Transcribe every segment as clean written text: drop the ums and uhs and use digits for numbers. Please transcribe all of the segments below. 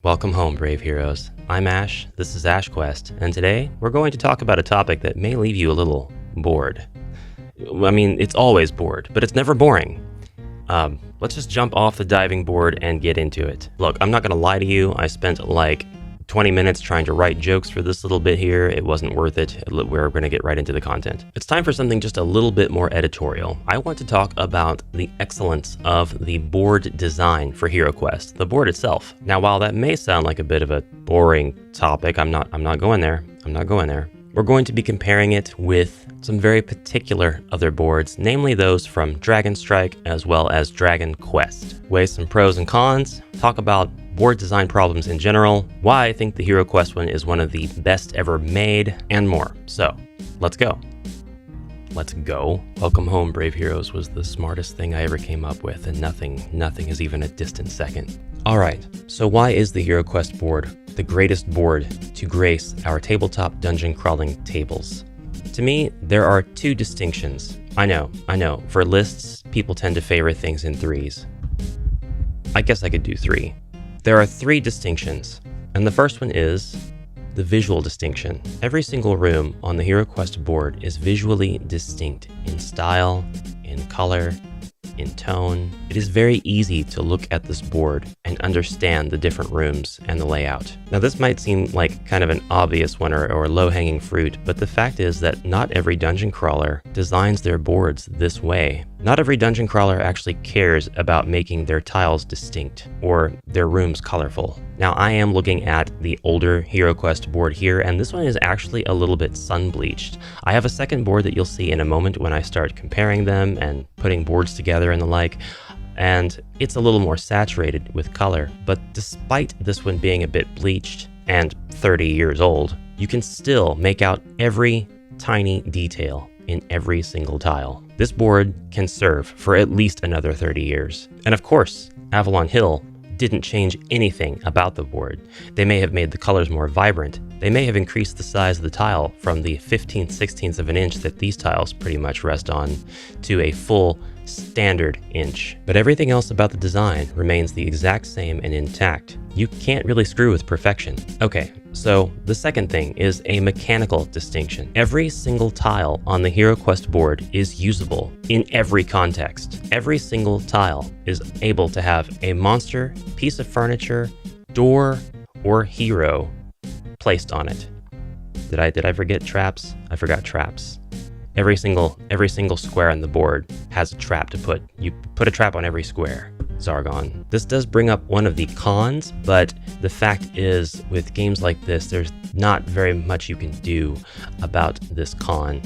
Welcome home, brave heroes. I'm Ash, this is HeroQuest, and today we're going to talk about a topic that may leave you a little bored. I mean, it's always bored, but it's never boring. Let's just jump off the diving board and get into it. Look, I'm not gonna lie to you, I spent like 20 minutes trying to write jokes for this little bit here. It wasn't worth it. We're going to get right into the content. It's time for something just a little bit more editorial. I want to talk about the excellence of the board design for HeroQuest, the board itself. Now, while that may sound like a bit of a boring topic, I'm not going there. We're going to be comparing it with some very particular other boards, namely those from Dragon Strike as well as Dragon Quest. Weigh some pros and cons, talk about board design problems in general, why I think the HeroQuest one is one of the best ever made, and more. So, let's go. Welcome home, brave heroes was the smartest thing I ever came up with, and nothing is even a distant second. Alright, so why is the HeroQuest board the greatest board to grace our tabletop dungeon crawling tables? To me, there are two distinctions. I know, for lists, people tend to favor things in threes. I guess I could do three. There are three distinctions, and the first one is the visual distinction. Every single room on the HeroQuest board is visually distinct in style, in color, in tone. It is very easy to look at this board and understand the different rooms and the layout. Now, this might seem like kind of an obvious one or low-hanging fruit, but the fact is that not every dungeon crawler designs their boards this way. Not every dungeon crawler actually cares about making their tiles distinct or their rooms colorful. Now, I am looking at the older HeroQuest board here, and this one is actually a little bit sun-bleached. I have a second board that you'll see in a moment when I start comparing them and putting boards together and the like, and it's a little more saturated with color. But despite this one being a bit bleached and 30 years old, you can still make out every tiny detail in every single tile. This board can serve for at least another 30 years. And of course, Avalon Hill didn't change anything about the board. They may have made the colors more vibrant. They may have increased the size of the tile from the 15/16 of an inch that these tiles pretty much rest on to a full standard inch. But everything else about the design remains the exact same and intact. You can't really screw with perfection. Okay, so the second thing is a mechanical distinction. Every single tile on the HeroQuest board is usable in every context. Every single tile is able to have a monster, piece of furniture, door, or hero placed on it. Did I forget traps? I forgot traps. Every single square on the board has a trap to put. You put a trap on every square. Zargon. This does bring up one of the cons, but the fact is, with games like this, there's not very much you can do about this con.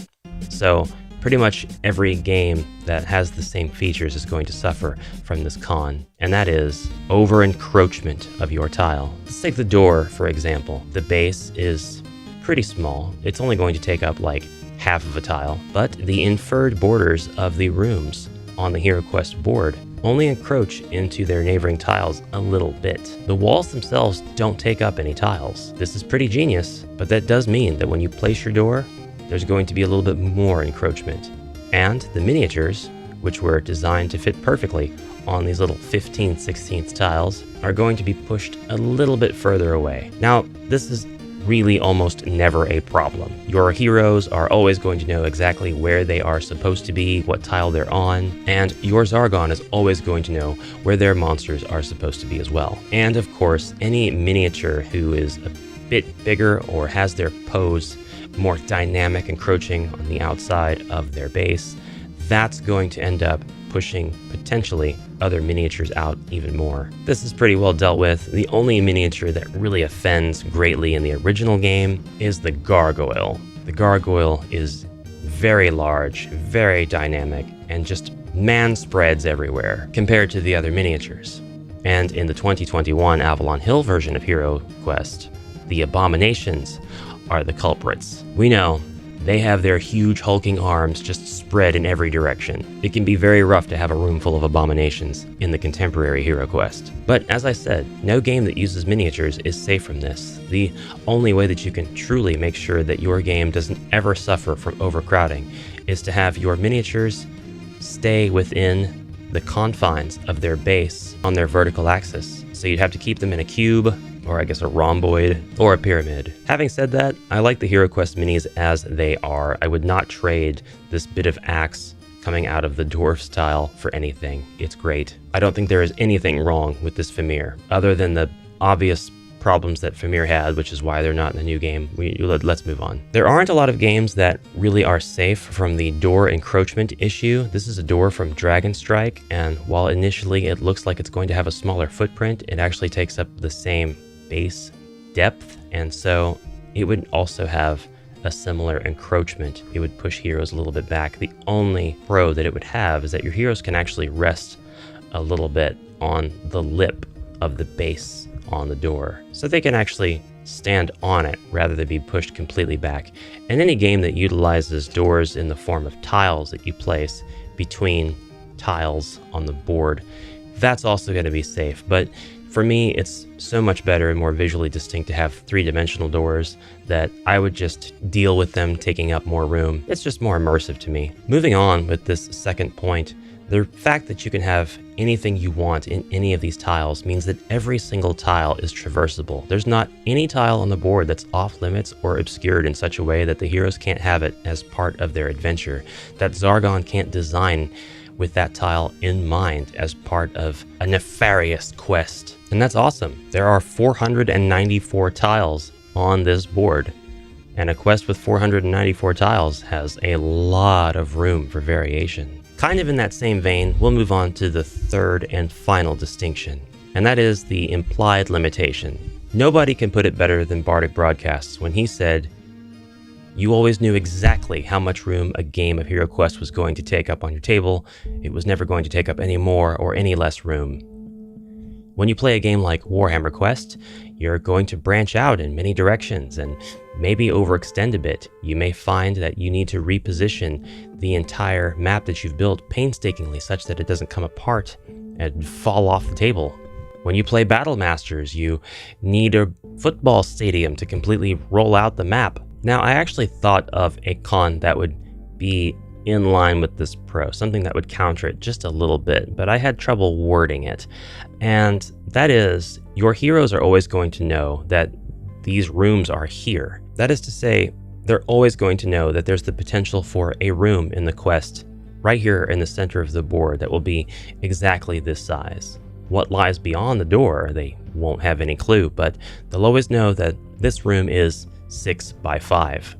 So pretty much every game that has the same features is going to suffer from this con, and that is over-encroachment of your tile. Let's take the door, for example. The base is pretty small. It's only going to take up like half of a tile, but the inferred borders of the rooms on the HeroQuest board only encroach into their neighboring tiles a little bit. The walls themselves don't take up any tiles. This is pretty genius, but that does mean that when you place your door, there's going to be a little bit more encroachment. And the miniatures, which were designed to fit perfectly on these little 15/16 tiles, are going to be pushed a little bit further away. Now, this is really almost never a problem. Your heroes are always going to know exactly where they are supposed to be, what tile they're on, and your Zargon is always going to know where their monsters are supposed to be as well. And of course, any miniature who is a bit bigger or has their pose more dynamic, encroaching on the outside of their base, that's going to end up pushing potentially other miniatures out even more. This is pretty well dealt with. The only miniature that really offends greatly in the original game is the gargoyle. The gargoyle is very large, very dynamic, and just man spreads everywhere compared to the other miniatures. And in the 2021 Avalon Hill version of HeroQuest, the abominations are the culprits. We know they have their huge hulking arms just spread in every direction. It can be very rough to have a room full of abominations in the contemporary HeroQuest. But as I said, no game that uses miniatures is safe from this. The only way that you can truly make sure that your game doesn't ever suffer from overcrowding is to have your miniatures stay within the confines of their base on their vertical axis. So you'd have to keep them in a cube or I guess a rhomboid, or a pyramid. Having said that, I like the HeroQuest minis as they are. I would not trade this bit of axe coming out of the dwarf's tile for anything. It's great. I don't think there is anything wrong with this Fimir, other than the obvious problems that Fimir had, which is why they're not in the new game. Let's move on. There aren't a lot of games that really are safe from the door encroachment issue. This is a door from Dragon Strike, and while initially it looks like it's going to have a smaller footprint, it actually takes up the same base depth, and so it would also have a similar encroachment. It would push heroes a little bit back. The only pro that it would have is that your heroes can actually rest a little bit on the lip of the base on the door, so they can actually stand on it rather than be pushed completely back. And any game that utilizes doors in the form of tiles that you place between tiles on the board, that's also going to be safe. But for me, it's so much better and more visually distinct to have three-dimensional doors that I would just deal with them taking up more room. It's just more immersive to me. Moving on with this second point, the fact that you can have anything you want in any of these tiles means that every single tile is traversable. There's not any tile on the board that's off limits or obscured in such a way that the heroes can't have it as part of their adventure, that Zargon can't design with that tile in mind as part of a nefarious quest. And that's awesome. There are 494 tiles on this board, and a quest with 494 tiles has a lot of room for variation. Kind of in that same vein, we'll move on to the third and final distinction, and that is the implied limitation. Nobody can put it better than Bardic Broadcasts when he said, "You always knew exactly how much room a game of HeroQuest was going to take up on your table. It was never going to take up any more or any less room." When you play a game like Warhammer Quest, you're going to branch out in many directions and maybe overextend a bit. You may find that you need to reposition the entire map that you've built painstakingly such that it doesn't come apart and fall off the table. When you play Battle Masters, you need a football stadium to completely roll out the map. Now, I actually thought of a con that would be in line with this pro, something that would counter it just a little bit, but I had trouble wording it. And that is, your heroes are always going to know that these rooms are here. That is to say, they're always going to know that there's the potential for a room in the quest right here in the center of the board that will be exactly this size. What lies beyond the door, they won't have any clue, but they'll always know that this room is 6 by 5.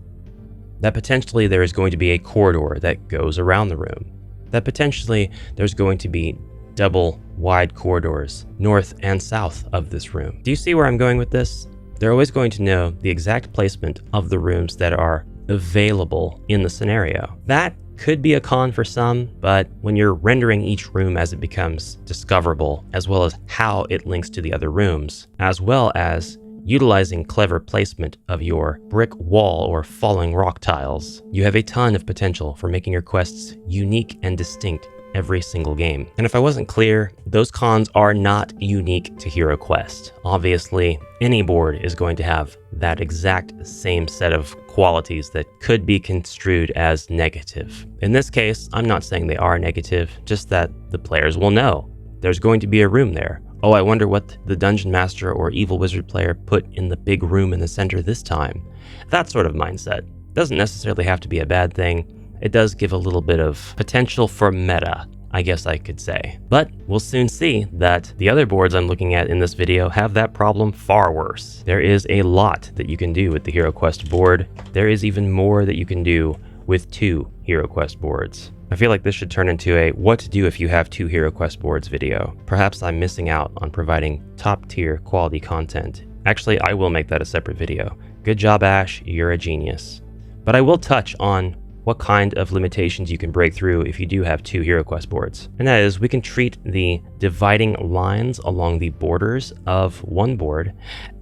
That potentially there is going to be a corridor that goes around the room. That potentially there's going to be double wide corridors north and south of this room. Do you see where I'm going with this? They're always going to know the exact placement of the rooms that are available in the scenario. That could be a con for some, but when you're rendering each room as it becomes discoverable, as well as how it links to the other rooms, as well as utilizing clever placement of your brick wall or falling rock tiles, you have a ton of potential for making your quests unique and distinct every single game. And if I wasn't clear, those cons are not unique to HeroQuest. Obviously, any board is going to have that exact same set of qualities that could be construed as negative. In this case, I'm not saying they are negative, just that the players will know there's going to be a room there. Oh, I wonder what the Dungeon Master or Evil Wizard player put in the big room in the center this time. That sort of mindset doesn't necessarily have to be a bad thing. It does give a little bit of potential for meta, I guess I could say. But we'll soon see that the other boards I'm looking at in this video have that problem far worse. There is a lot that you can do with the HeroQuest board. There is even more that you can do with 2 HeroQuest boards. I feel like this should turn into a what to do if you have 2 HeroQuest boards video. Perhaps I'm missing out on providing top tier quality content. Actually, I will make that a separate video. Good job, Ash, you're a genius. But I will touch on what kind of limitations you can break through if you do have 2 HeroQuest boards. And that is, we can treat the dividing lines along the borders of one board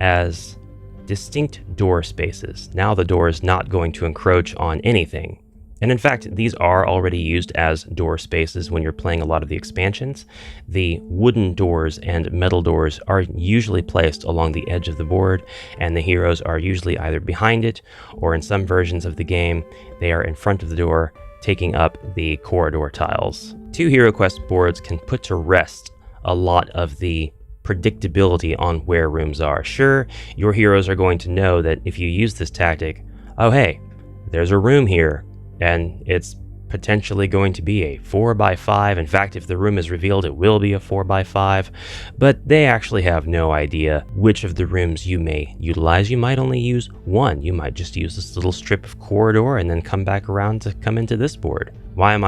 as distinct door spaces. Now the door is not going to encroach on anything. And in fact, these are already used as door spaces when you're playing a lot of the expansions. The wooden doors and metal doors are usually placed along the edge of the board, and the heroes are usually either behind it, or in some versions of the game, they are in front of the door, taking up the corridor tiles. 2 HeroQuest boards can put to rest a lot of the predictability on where rooms are. Sure, your heroes are going to know that if you use this tactic, oh hey, there's a room here, and it's potentially going to be a 4x5. In fact, if the room is revealed, it will be a 4x5. But they actually have no idea which of the rooms you may utilize. You might only use one. You might just use this little strip of corridor and then come back around to come into this board. Why am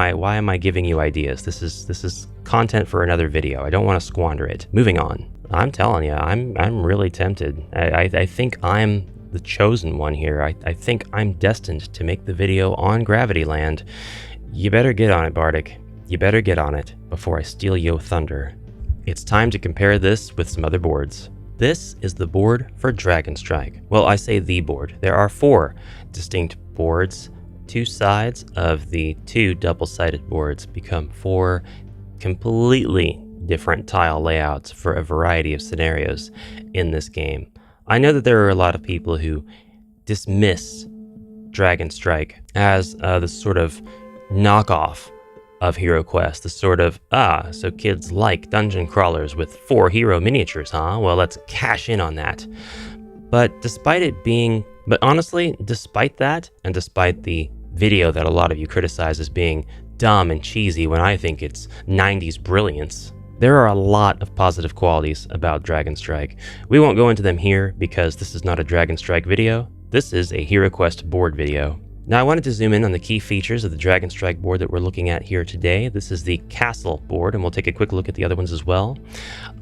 I giving you ideas? This is content for another video. I don't want to squander it. Moving on. I'm telling you, I'm really tempted. I think I'm the chosen one here. I think I'm destined to make the video on Gravity Land. You better get on it, Bardic. You better get on it before I steal your thunder. It's time to compare this with some other boards. This is the board for Dragon Strike. Well, I say the board. There are 4 distinct boards. 2 sides of the 2 double-sided boards become 4 completely different tile layouts for a variety of scenarios in this game. I know that there are a lot of people who dismiss Dragon Strike as the sort of knockoff of HeroQuest, the sort of, so kids like dungeon crawlers with 4 hero miniatures, huh? Well, let's cash in on that. But honestly, despite that, and despite the video that a lot of you criticize as being dumb and cheesy when I think it's 90s brilliance, there are a lot of positive qualities about Dragon Strike. We won't go into them here because this is not a Dragon Strike video. This is a HeroQuest board video. Now I wanted to zoom in on the key features of the Dragon Strike board that we're looking at here today. This is the Castle board, and we'll take a quick look at the other ones as well.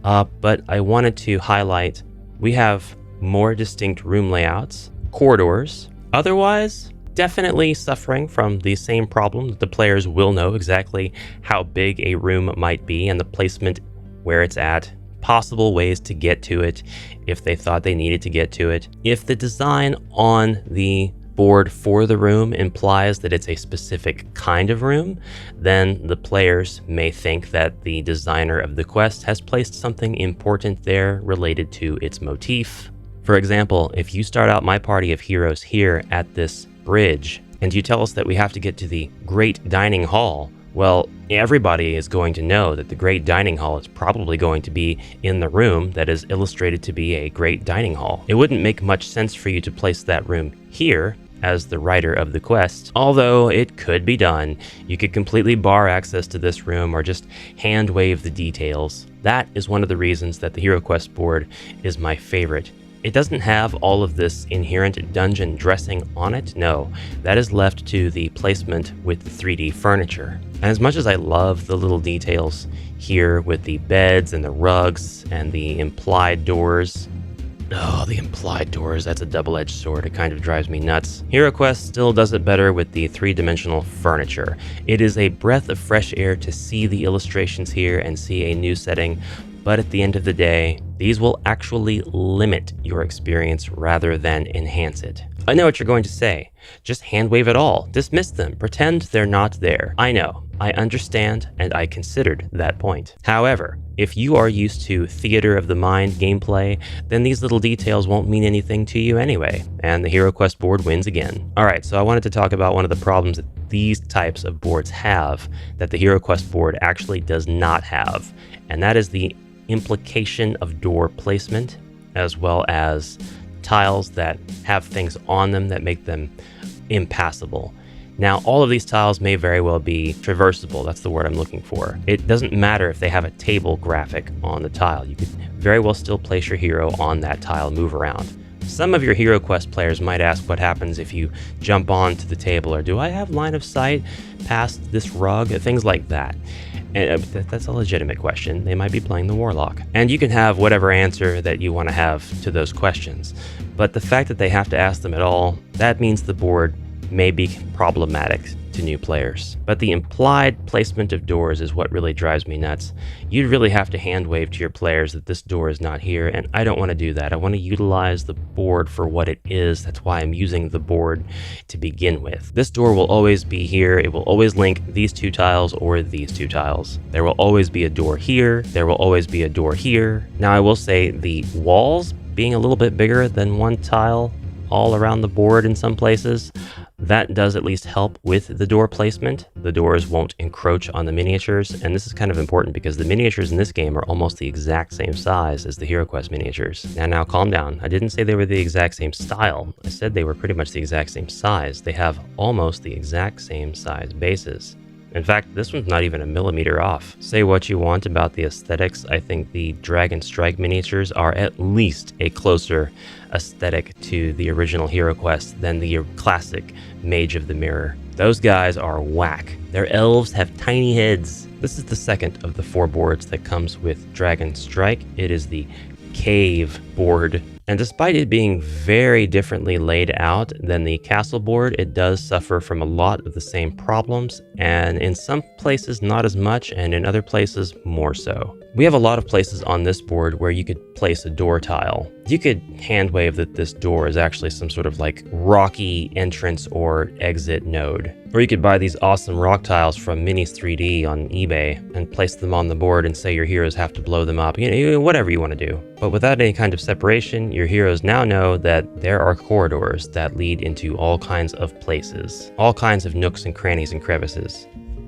But I wanted to highlight, we have more distinct room layouts, corridors. Otherwise, definitely suffering from the same problem that the players will know exactly how big a room might be and the placement where it's at, possible ways to get to it if they thought they needed to get to it. If the design on the board for the room implies that it's a specific kind of room, then the players may think that the designer of the quest has placed something important there related to its motif. For example, if you start out my party of heroes here at this bridge, and you tell us that we have to get to the Great Dining Hall, well, everybody is going to know that the Great Dining Hall is probably going to be in the room that is illustrated to be a Great Dining Hall. It wouldn't make much sense for you to place that room here as the writer of the quest, although it could be done. You could completely bar access to this room or just hand wave the details. That is one of the reasons that the HeroQuest board is my favorite. It doesn't have all of this inherent dungeon dressing on it. No, that is left to the placement with 3D furniture. And as much as I love the little details here with the beds and the rugs and the implied doors, the implied doors, that's a double-edged sword. It kind of drives me nuts. HeroQuest still does it better with the 3-dimensional furniture. It is a breath of fresh air to see the illustrations here and see a new setting, but at the end of the day, these will actually limit your experience rather than enhance it. I know what you're going to say. Just hand wave it all. Dismiss them. Pretend they're not there. I know. I understand, and I considered that point. However, if you are used to theater of the mind gameplay, then these little details won't mean anything to you anyway, and the HeroQuest board wins again. Alright, so I wanted to talk about one of the problems that these types of boards have that the HeroQuest board actually does not have, and that is the implication of door placement, as well as tiles that have things on them that make them impassable. Now, all of these tiles may very well be traversable. That's the word I'm looking for. It doesn't matter if they have a table graphic on the tile. You could very well still place your hero on that tile, move around. Some of your HeroQuest players might ask what happens if you jump onto the table, or do I have line of sight past this rug? Things like that. And that's a legitimate question. They might be playing the Warlock. And you can have whatever answer that you want to have to those questions. But the fact that they have to ask them at all, that means the board may be problematic to new players. But the implied placement of doors is what really drives me nuts. You'd really have to hand wave to your players that this door is not here, and I don't want to do that. I want to utilize the board for what it is. That's why I'm using the board to begin with. This door will always be here. It will always link these 2 tiles or these 2 tiles. There will always be a door here. There will always be a door here. Now, I will say the walls being a little bit bigger than 1 tile all around the board in some places, That does at least help with the door placement. The doors won't encroach on the miniatures, and this is kind of important because the miniatures in this game are almost the exact same size as the HeroQuest miniatures. Now calm down. I didn't say they were the exact same style. I said they were pretty much the exact same size. They have almost the exact same size bases. In fact, this one's not even a millimeter off. Say what you want about the aesthetics, I think the Dragon Strike miniatures are at least a closer aesthetic to the original HeroQuest than the classic Mage of the Mirror. Those guys are whack. Their elves have tiny heads. This is the second of the 4 boards that comes with Dragon Strike. It is the Cave board. And despite it being very differently laid out than the castle board, it does suffer from a lot of the same problems, and in some places not as much, and in other places more so. We have a lot of places on this board where you could place a door tile. You could hand wave that this door is actually some sort of like rocky entrance or exit node. Or you could buy these awesome rock tiles from Minis 3D on eBay and place them on the board and say your heroes have to blow them up, whatever you want to do. But without any kind of separation, your heroes now know that there are corridors that lead into all kinds of places, all kinds of nooks and crannies and crevices.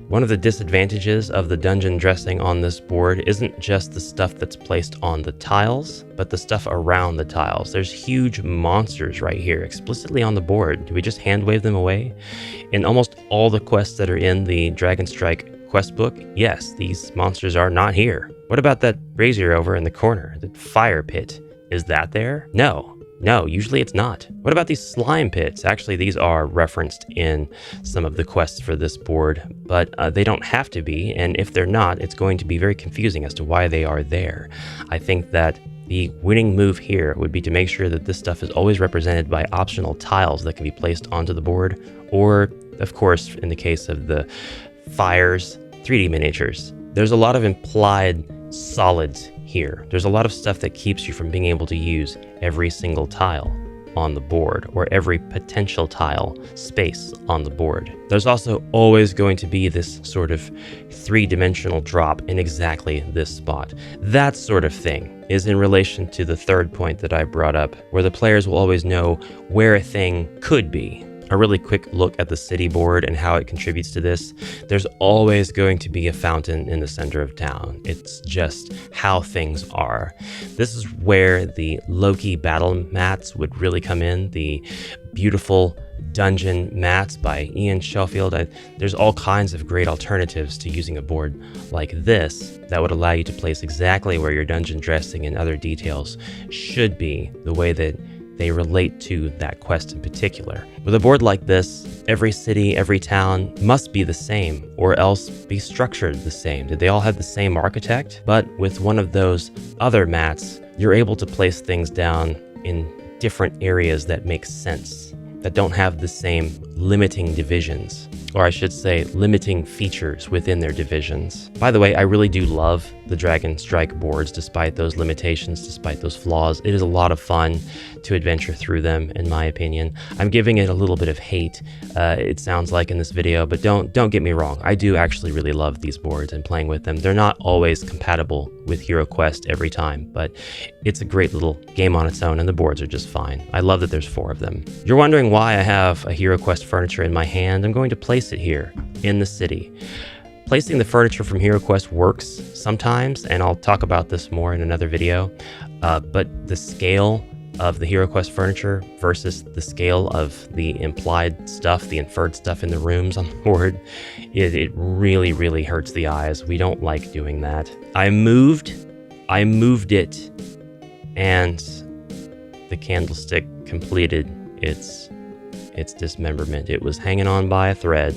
One of the disadvantages of the dungeon dressing on this board isn't just the stuff that's placed on the tiles, but the stuff around the tiles. There's huge monsters right here, explicitly on the board. Do we just hand wave them away? In almost all the quests that are in the Dragon Strike quest book, yes, these monsters are not here. What about that brazier over in the corner, the fire pit? Is that there? No, usually it's not. What about these slime pits? Actually, these are referenced in some of the quests for this board, but they don't have to be, and if they're not, it's going to be very confusing as to why they are there. I think that the winning move here would be to make sure that this stuff is always represented by optional tiles that can be placed onto the board, or, of course, in the case of the fires, 3D miniatures. There's a lot of implied solids here. There's a lot of stuff that keeps you from being able to use every single tile on the board or every potential tile space on the board. There's also always going to be this sort of 3-dimensional drop in exactly this spot. That sort of thing is in relation to the third point that I brought up, where the players will always know where a thing could be. A really quick look at the city board and how it contributes to this. There's always going to be a fountain in the center of town. It's just how things are. This is where the Loki battle mats would really come in. The beautiful dungeon mats by Ian Schofield. There's all kinds of great alternatives to using a board like this that would allow you to place exactly where your dungeon dressing and other details should be, the way that they relate to that quest in particular. With a board like this, every city, every town must be the same, or else be structured the same. Did they all have the same architect? But with one of those other mats, you're able to place things down in different areas that make sense, that don't have the same limiting divisions, or I should say limiting features within their divisions. By the way, I really do love the Dragon Strike boards despite those limitations, despite those flaws. It is a lot of fun to adventure through them, in my opinion. I'm giving it a little bit of hate, it sounds like in this video, but don't get me wrong. I do actually really love these boards and playing with them. They're not always compatible with HeroQuest every time, but it's a great little game on its own, and the boards are just fine. I love that there's 4 of them. You're wondering why I have a HeroQuest furniture in my hand. I'm going to place it here in the city. Placing the furniture from HeroQuest works sometimes, and I'll talk about this more in another video, but the scale of the HeroQuest furniture versus the scale of the implied stuff, the inferred stuff in the rooms on the board, it really, really hurts the eyes. We don't like doing that. I moved it, and the candlestick completed its dismemberment. It was hanging on by a thread.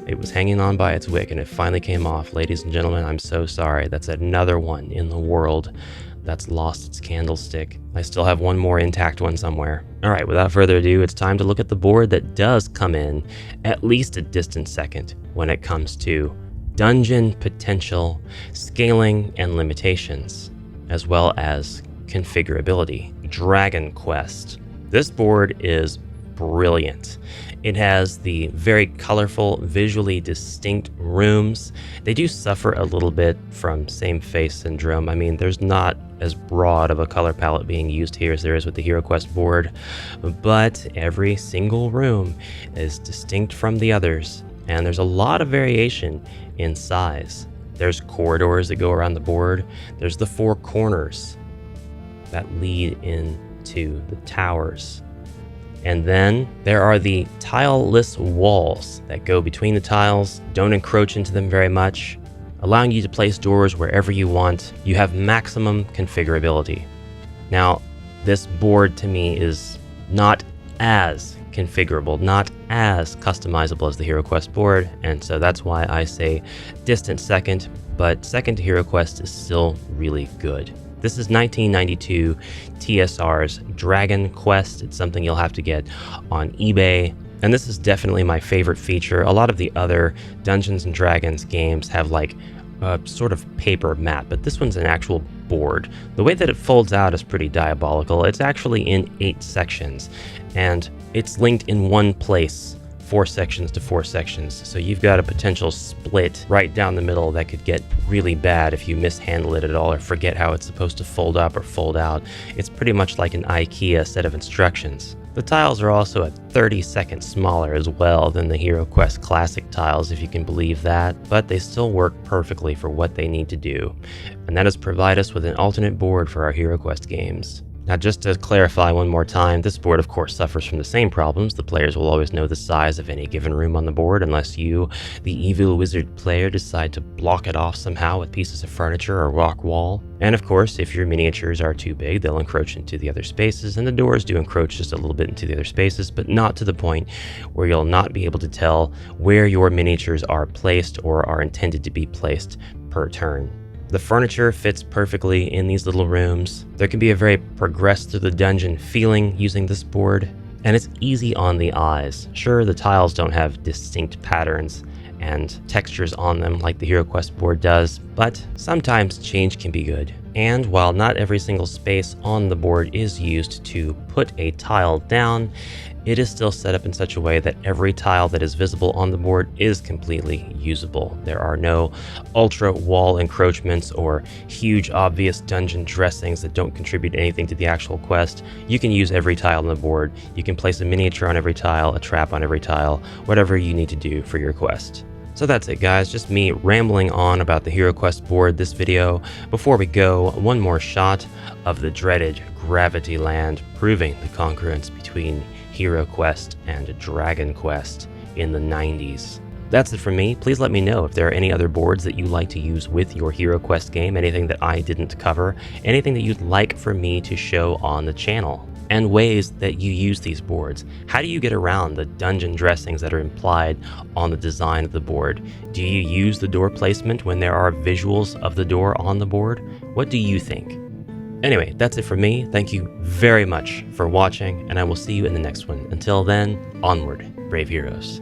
It was hanging on by its wick, and it finally came off. Ladies and gentlemen, I'm so sorry. That's another one in the world that's lost its candlestick. I still have one more intact one somewhere. All right, without further ado, it's time to look at the board that does come in at least a distant second when it comes to dungeon potential, scaling, and limitations, as well as configurability. Dragon Quest. This board is brilliant. It has the very colorful, visually distinct rooms. They do suffer a little bit from same face syndrome. I mean, there's not as broad of a color palette being used here as there is with the HeroQuest board, but every single room is distinct from the others, and there's a lot of variation in size. There's corridors that go around the board. There's the four corners that lead into the towers. And then there are the tileless walls that go between the tiles, don't encroach into them very much, allowing you to place doors wherever you want. You have maximum configurability. Now, this board to me is not as configurable, not as customizable as the HeroQuest board, and so that's why I say distant second, but second to HeroQuest is still really good. This is 1992 TSR's Dragon Quest. It's something you'll have to get on eBay. And this is definitely my favorite feature. A lot of the other Dungeons & Dragons games have like a sort of paper map, but this one's an actual board. The way that it folds out is pretty diabolical. It's actually in 8 sections, and it's linked in one place, 4 sections to 4 sections. So you've got a potential split right down the middle that could get really bad if you mishandle it at all or forget how it's supposed to fold up or fold out. It's pretty much like an IKEA set of instructions. The tiles are also at 30 seconds smaller as well than the HeroQuest Classic tiles, if you can believe that, but they still work perfectly for what they need to do, and that is provide us with an alternate board for our HeroQuest games. Now, just to clarify one more time, this board of course suffers from the same problems. The players will always know the size of any given room on the board unless you, the evil wizard player, decide to block it off somehow with pieces of furniture or rock wall. And of course, if your miniatures are too big, they'll encroach into the other spaces, and the doors do encroach just a little bit into the other spaces, but not to the point where you'll not be able to tell where your miniatures are placed or are intended to be placed per turn. The furniture fits perfectly in these little rooms. There can be a very progress through the dungeon feeling using this board, and it's easy on the eyes. Sure, the tiles don't have distinct patterns and textures on them like the HeroQuest board does, but sometimes change can be good. And while not every single space on the board is used to put a tile down, it is still set up in such a way that every tile that is visible on the board is completely usable. There are no ultra wall encroachments or huge obvious dungeon dressings that don't contribute anything to the actual quest. You can use every tile on the board. You can place a miniature on every tile, a trap on every tile, whatever you need to do for your quest. So that's it, guys, just me rambling on about the HeroQuest board this video. Before we go, one more shot of the dreaded Gravity Land, proving the congruence between HeroQuest and Dragon Quest in the 90s. That's it from me. Please let me know if there are any other boards that you like to use with your HeroQuest game, anything that I didn't cover, anything that you'd like for me to show on the channel, and ways that you use these boards. How do you get around the dungeon dressings that are implied on the design of the board? Do you use the door placement when there are visuals of the door on the board? What do you think? Anyway, that's it from me. Thank you very much for watching, and I will see you in the next one. Until then, onward, brave heroes.